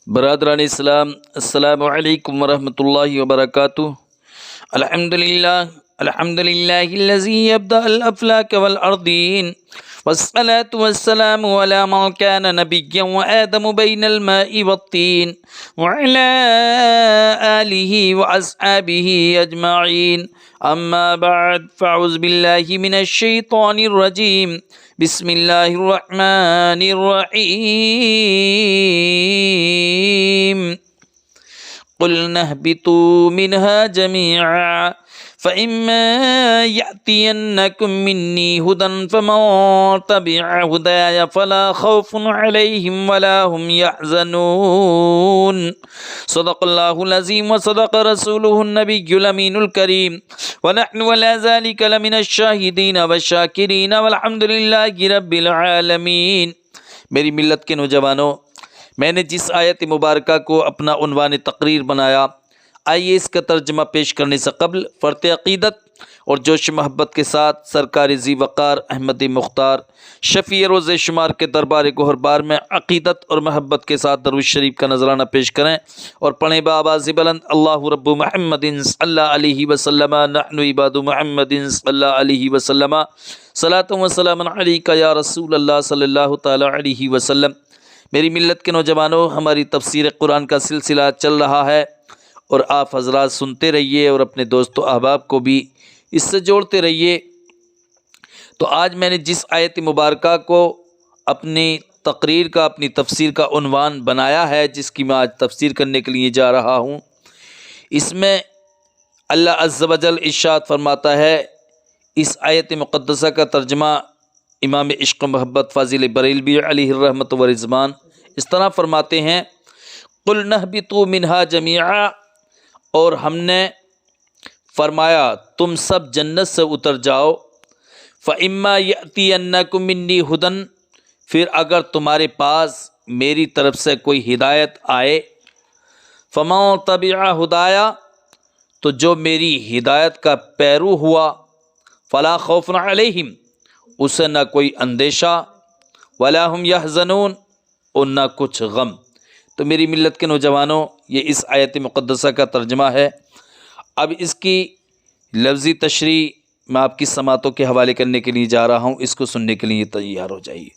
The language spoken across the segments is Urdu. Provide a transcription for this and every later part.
برادران اسلام، السلام علیکم ورحمۃ اللہ وبرکاتہ۔ الحمدللہ الذی یبدأ الافلاک والارضین، والصلاة والسلام علی من کان نبیا وآدم بین الماء والطین، وعلی آلہ واصحابہ اجمعین، اما بعد فاعوذ باللہ من الشیطان الرجیم، بسم اللہ الرحمن الرحیم۔ قلنا اهبطوا منها جميعا فإما يأتينكم مني هدى فمن تبع هداي فلا خوف عليهم ولا هم يحزنون، صدق الله العظيم وصدق رسوله النبي الأمين الكريم، ونحن على ذلك لمن الشاهدين والشاكرين والحمد لله رب العالمين۔ میری ملت کے نوجوانوں، میں نے جس آیت مبارکہ کو اپنا عنوان تقریر بنایا، آئیے اس کا ترجمہ پیش کرنے سے قبل فرط عقیدت اور جوش محبت کے ساتھ سرکار ذی وقار احمد مختار شفیع روز شمار کے دربار گہربار میں عقیدت اور محبت کے ساتھ درود شریف کا نذرانہ پیش کریں اور پڑھیں بآواز بلند: اللہ رب محمد صلی اللہ علیہ وسلم، نحن عباد محمد صلی اللہ علیہ وسلم، صلاۃ و سلام علیک یا رسول اللہ صلی اللہ تعالی علیہ وسلم۔ میری ملت کے نوجوانوں، ہماری تفسیر قرآن کا سلسلہ چل رہا ہے اور آپ حضرات سنتے رہیے اور اپنے دوست و احباب کو بھی اس سے جوڑتے رہیے۔ تو آج میں نے جس آیت مبارکہ کو اپنی تقریر کا، اپنی تفسیر کا عنوان بنایا ہے، جس کی میں آج تفسیر کرنے کے لیے جا رہا ہوں، اس میں اللہ عز و جل ارشاد فرماتا ہے۔ اس آیت مقدسہ کا ترجمہ امام عشق و محبت فاضل بریلوی علیہ الرحمۃ والرضوان اس طرح فرماتے ہیں: قُلْنَا اهْبِطُوا مِنْهَا جَمِيعًا، اور ہم نے فرمایا تم سب جنت سے اتر جاؤ، فَإِمَّا يَأْتِيَنَّكُم مِّنِّي هُدًى، پھر اگر تمہارے پاس میری طرف سے کوئی ہدایت آئے، فَمَن تَبِعَ هُدَايَ، تو جو میری ہدایت کا پیرو ہوا، فَلَا خَوْفٌ عَلَيْهِمْ، اسے نہ کوئی اندیشہ، وَلَا هُمْ يَحْزَنُونَ، اور نہ کچھ غم۔ تو میری ملت کے نوجوانوں، یہ اس آیت مقدسہ کا ترجمہ ہے۔ اب اس کی لفظی تشریح میں آپ کی سماعتوں کے حوالے کرنے کے لیے جا رہا ہوں، اس کو سننے کے لیے تیار ہو جائیے۔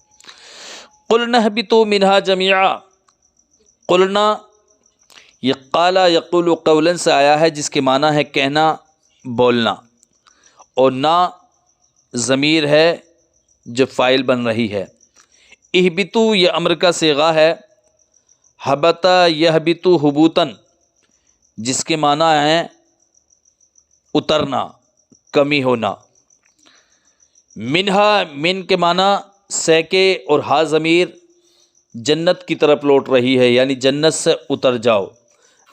قُلْنَا اهْبِطُوا مِنْهَا جَمِيعًا، قُلْنَا یہ قَالَ یقول قولاً سے آیا ہے، جس کے معنی ہے کہنا، بولنا، اور نا ضمیر ہے جو فاعل بن رہی ہے۔ اہبطوا یہ امر کا صیغہ ہے، حبط یہبط حبوتاً، جس کے معنی ہیں اترنا، کمی ہونا۔ منہا، من کے معنی سے کے، اور ہا ضمیر جنت کی طرف لوٹ رہی ہے، یعنی جنت سے اتر جاؤ،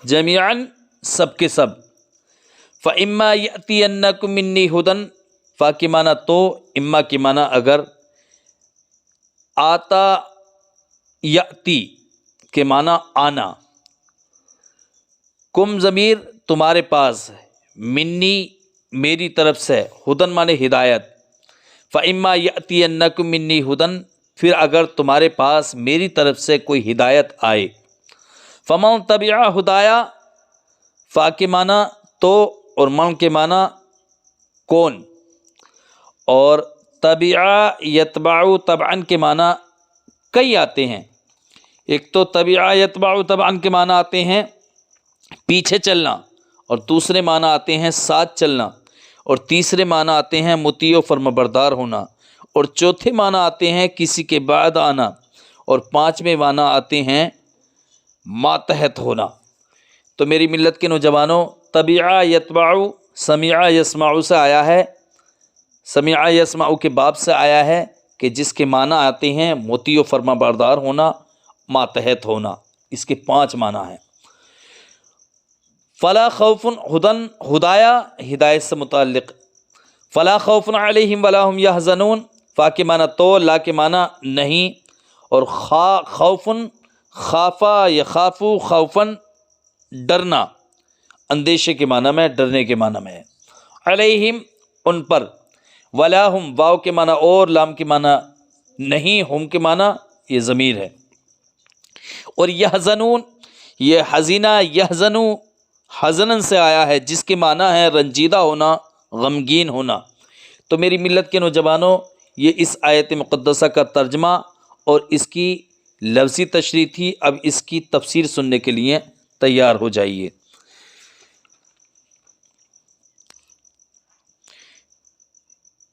جمیعاً سب کے سب۔ فَإِمَّا يَأْتِيَنَّكُم مِّنِّي هُدًى، فا کی معنی تو، اما کی معنی اگر، آتا یاتی کے معنی آنا، کم ضمیر تمہارے پاس، منی میری طرف سے، ہدن معنی ہدایت۔ فَإِمَّا يَأْتِيَنَّكُم مِّنِّي هُدًى، پھر اگر تمہارے پاس میری طرف سے کوئی ہدایت آئے، فَمَن تَبِعَ هُدَايَ، فا کے معنی تو، اور من کے معنی کون، اور تبع یتبع تبعا کے معنی کئی آتے ہیں۔ ایک تو تبع یتبع تبعا کے معنی آتے ہیں پیچھے چلنا، اور دوسرے معنی آتے ہیں ساتھ چلنا، اور تیسرے معنی آتے ہیں مطیع و فرمانبردار ہونا، اور چوتھے معنی آتے ہیں کسی کے بعد آنا، اور پانچویں معنی آتے ہیں ماتحت ہونا۔ تو میری ملت کے نوجوانوں، تبع یتبع سمع یسمع سے آیا ہے، سمع یسمع کے باب سے آیا ہے، کہ جس کے معنی آتے ہیں مطیع و فرمانبردار ہونا، ماتحت ہونا۔ اس کے 5 معنی ہیں۔ فلا خوف ہدن، ہدایہ ہدایت سے متعلق، فلا خوف علیہم ولا هم یحزنون، فا کے معنی تو، لا کے معنی نہیں، اور خوف خافا یخافو خوفاً ڈرنا، اندیشے کے معنی میں، ڈرنے کے معنی میں ہے۔ علیہم ان پر، ولا ہم واو کے معنی اور، لام کے معنی نہیں، ہم کے معنی یہ ضمیر ہے۔ اور یحزنون یہ حزینہ یحزنو حزنن سے آیا ہے، جس کے معنی ہے رنجیدہ ہونا، غمگین ہونا۔ تو میری ملت کے نوجوانوں، یہ اس آیت مقدسہ کا ترجمہ اور اس کی لفظی تشریح تھی۔ اب اس کی تفسیر سننے کے لیے تیار ہو جائیے۔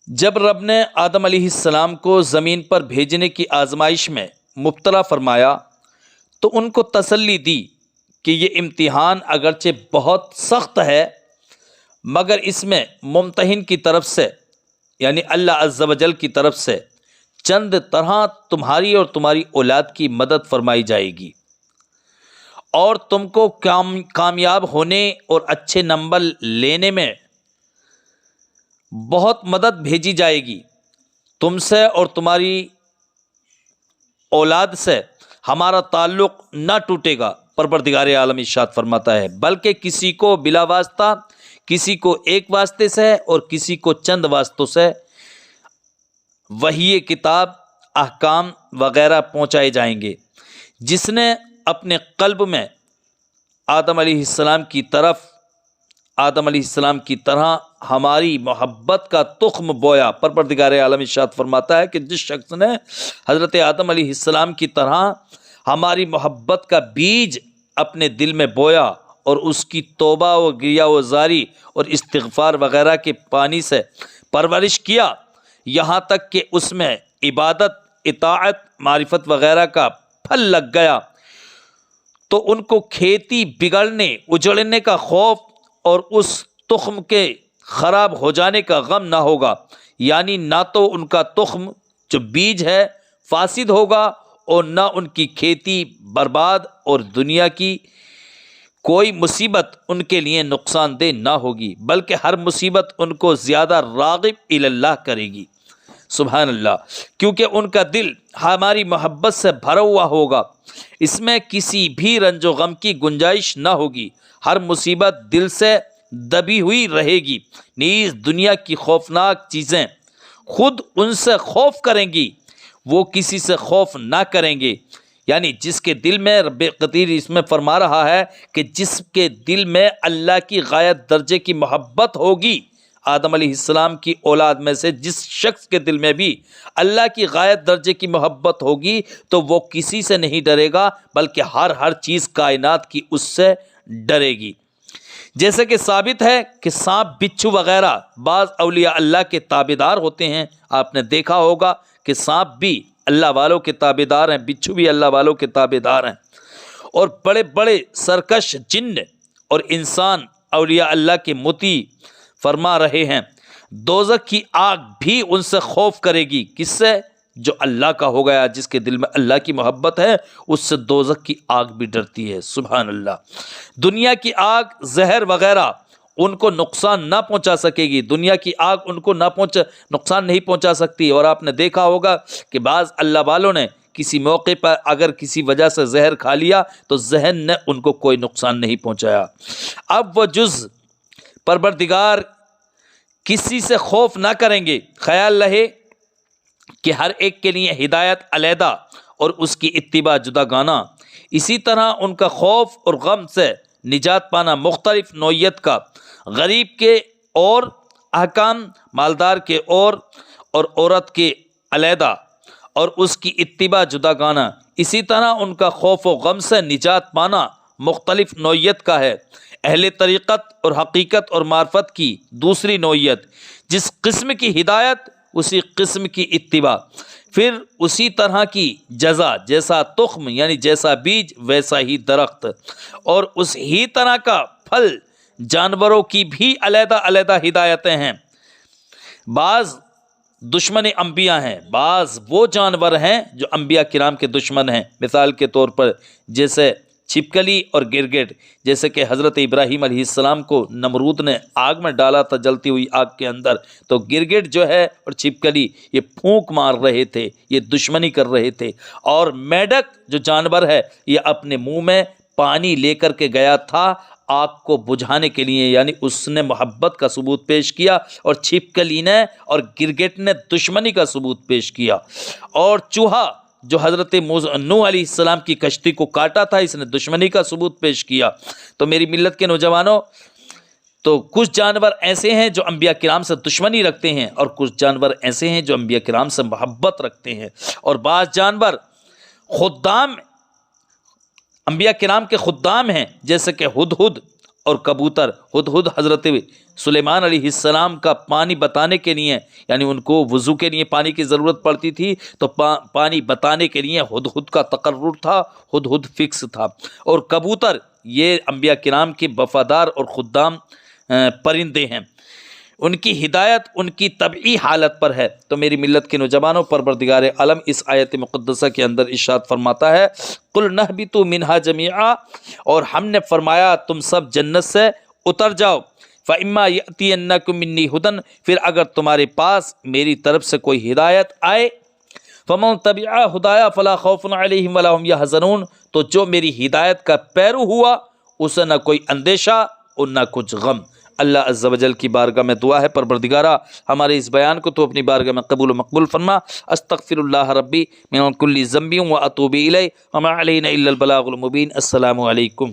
جب رب نے آدم علیہ السلام کو زمین پر بھیجنے کی آزمائش میں مبتلا فرمایا تو ان کو تسلی دی کہ یہ امتحان اگرچہ بہت سخت ہے، مگر اس میں ممتحن کی طرف سے یعنی اللہ عز و جل کی طرف سے چند طرح تمہاری اور تمہاری اولاد کی مدد فرمائی جائے گی، اور تم کو کامیاب ہونے اور اچھے نمبر لینے میں بہت مدد بھیجی جائے گی۔ تم سے اور تمہاری اولاد سے ہمارا تعلق نہ ٹوٹے گا، پروردگار عالم ارشاد فرماتا ہے، بلکہ کسی کو بلا واسطہ، کسی کو ایک واسطے سے اور کسی کو چند واسطوں سے وحی کتاب، احکام وغیرہ پہنچائے جائیں گے۔ جس نے اپنے قلب میں آدم علیہ السلام کی طرح ہماری محبت کا تخم بویا، پروردگار عالم ارشاد فرماتا ہے کہ جس شخص نے حضرت آدم علیہ السلام کی طرح ہماری محبت کا بیج اپنے دل میں بویا اور اس کی توبہ و گریہ و زاری اور استغفار وغیرہ کے پانی سے پرورش کیا، یہاں تک کہ اس میں عبادت، اطاعت، معرفت وغیرہ کا پھل لگ گیا، تو ان کو کھیتی بگڑنے، اجڑنے کا خوف اور اس تخم کے خراب ہو جانے کا غم نہ ہوگا۔ یعنی نہ تو ان کا تخم جو بیج ہے فاسد ہوگا اور نہ ان کی کھیتی برباد، اور دنیا کی کوئی مصیبت ان کے لیے نقصان دہ نہ ہوگی، بلکہ ہر مصیبت ان کو زیادہ راغب اللہ کرے گی۔ سبحان اللہ، کیونکہ ان کا دل ہماری محبت سے بھرا ہوا ہوگا، اس میں کسی بھی رنج و غم کی گنجائش نہ ہوگی، ہر مصیبت دل سے دبی ہوئی رہے گی، نیز دنیا کی خوفناک چیزیں خود ان سے خوف کریں گی، وہ کسی سے خوف نہ کریں گے۔ یعنی جس کے دل میں، رب قدیر اس میں فرما رہا ہے کہ جس کے دل میں اللہ کی غایت درجے کی محبت ہوگی، آدم علیہ السلام کی اولاد میں سے جس شخص کے دل میں بھی اللہ کی غایت درجے کی محبت ہوگی تو وہ کسی سے نہیں ڈرے گا، بلکہ ہر چیز کائنات کی اس سے ڈرے گی۔ جیسے کہ ثابت ہے کہ سانپ، بچھو وغیرہ بعض اولیاء اللہ کے تابعدار ہوتے ہیں۔ آپ نے دیکھا ہوگا کہ سانپ بھی اللہ والوں کے تابعدار ہیں، بچھو بھی اللہ والوں کے تابعدار ہیں، اور بڑے بڑے سرکش جن اور انسان اولیاء اللہ کے مطیع فرما رہے ہیں۔ دوزخ کی آگ بھی ان سے خوف کرے گی، کس سے؟ جو اللہ کا ہو گیا، جس کے دل میں اللہ کی محبت ہے، اس سے دوزخ کی آگ بھی ڈرتی ہے۔ سبحان اللہ۔ دنیا کی آگ، زہر وغیرہ ان کو نقصان نہ پہنچا سکے گی، دنیا کی آگ ان کو نقصان نہیں پہنچا سکتی۔ اور آپ نے دیکھا ہوگا کہ بعض اللہ والوں نے کسی موقع پر اگر کسی وجہ سے زہر کھا لیا تو زہر نے ان کو کوئی نقصان نہیں پہنچایا۔ اب وہ جز پروردگار کسی سے خوف نہ کریں گے۔ خیال رہے کہ ہر ایک کے لیے ہدایت علیحدہ اور اس کی اتباع جدا گانا، اسی طرح ان کا خوف اور غم سے نجات پانا مختلف نوعیت کا، غریب کے اور احکام، مالدار کے اور عورت کے علیحدہ اور اس کی اتباع جدا گانا، اسی طرح ان کا خوف و غم سے نجات پانا مختلف نوعیت کا ہے۔ اہل طریقت اور حقیقت اور معرفت کی دوسری نوعیت، جس قسم کی ہدایت اسی قسم کی اتباع، پھر اسی طرح کی جزا، جیسا تخم یعنی جیسا بیج ویسا ہی درخت، اور اس ہی طرح کا پھل۔ جانوروں کی بھی علیحدہ علیحدہ ہدایتیں ہیں، بعض دشمن انبیاء ہیں، بعض وہ جانور ہیں جو انبیاء کرام کے دشمن ہیں۔ مثال کے طور پر جیسے چھپکلی اور گرگٹ، جیسے کہ حضرت ابراہیم علیہ السلام کو نمرود نے آگ میں ڈالا تھا، جلتی ہوئی آگ کے اندر، تو گرگٹ جو ہے اور چھپکلی یہ پھونک مار رہے تھے، یہ دشمنی کر رہے تھے، اور میڈک جو جانور ہے یہ اپنے منہ میں پانی لے کر کے گیا تھا آگ کو بجھانے کے لیے، یعنی اس نے محبت کا ثبوت پیش کیا، اور چھپکلی نے اور گرگٹ نے دشمنی کا ثبوت پیش کیا۔ اور چوہا جو حضرت نوح علیہ السلام کی کشتی کو کاٹا تھا، اس نے دشمنی کا ثبوت پیش کیا۔ تو میری ملت کے نوجوانوں، تو کچھ جانور ایسے ہیں جو انبیاء کرام سے دشمنی رکھتے ہیں، اور کچھ جانور ایسے ہیں جو انبیاء کرام سے محبت رکھتے ہیں، اور بعض جانور خدام انبیاء کرام کے خدام ہیں، جیسے کہ ہدہد اور کبوتر۔ ہدہد حضرت سلیمان علیہ السلام کا پانی بتانے کے لیے، یعنی ان کو وضو کے لیے پانی کی ضرورت پڑتی تھی، تو پانی بتانے کے لیے ہدہد کا تقرر تھا، ہدہد فکس تھا۔ اور کبوتر یہ انبیاء کرام کے وفادار اور خدام پرندے ہیں، ان کی ہدایت ان کی طبعی حالت پر ہے۔ تو میری ملت کے نوجوانوں، پروردگار عالم اس آیت مقدسہ کے اندر ارشاد فرماتا ہے قُلْ نَهْبِطُوا مِنْهَا جَمِيعًا، اور ہم نے فرمایا تم سب جنت سے اتر جاؤ، فَإِمَّا يَأْتِيَنَّكُم مِّنِّي هُدًى، پھر اگر تمہارے پاس میری طرف سے کوئی ہدایت آئے، فَمَن تَبِعَ هُدَايَا فَلَا خَوْفٌ عَلَيْهِمْ وَلَا هُمْ يَحْزَنُونَ، تو جو میری ہدایت کا پیرو ہوا اسے نہ کوئی اندیشہ اور نہ کچھ غم۔ اللہ عز و جل کی بارگاہ میں دعا ہے، پروردگارہ ہمارے اس بیان کو تو اپنی بارگاہ میں قبول و مقبول فرما۔ استغفر اللہ ربی من کل ذنب و اتوب الیہ وما علینا الا البلاغ المبین۔ السلام علیکم۔